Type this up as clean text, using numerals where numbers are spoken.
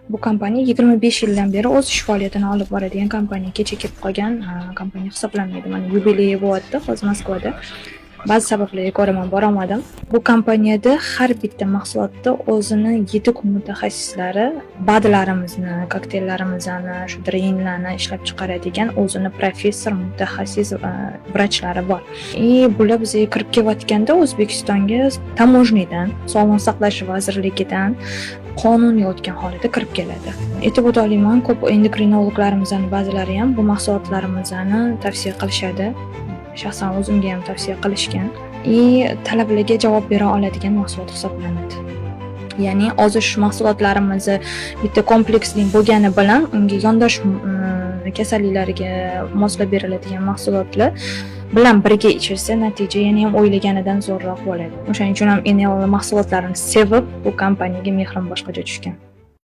Bu kompaniya 25 yildan beri o'z ish faoliyatini olib boradigan kompaniya. Kecha kelib qolgan kompaniya hisoblanmaydi. Mana yubileyi bo'lyapti hozir Moskvada. Ba'zi sabablarga ko'ra men bora olmadim. Bu kompaniyada har bitta mahsulotda o'zini yetuk mutaxassislari badlarimizni, kokteyillarimizni, shu drinlarni ishlab chiqaradigan o'zini professor, mutaxassis vrachlari bor. Bular bizga kirib kelayotganda O'zbekistonga tamojnidan, Sog'liqni saqlash vazirligidan qonuniy o'tgan holida kirib keladi. E'tiborda olayman, ko'p endokrinologlarimizdan ba'zilari ham bu mahsulotlarimizni tavsiya qilishadi. Shaxsan o'zimga ham tavsiya qilishgan. Talablarga javob bera oladigan mahsulot hisoblanadi. Ya'ni hozir shu mahsulotlarimizni bitta kompleksli bo'lgani bilan unga yondosh kasalliklarga moslab beriladigan mahsulotlar bilan birga ichilsa, natija yana ham o'ylaganidan zo'rroq bo'ladi. O'shaning uchun ham Enel mahsulotlarini sevib, bu kompaniyaga mehrim boshqacha tushgan.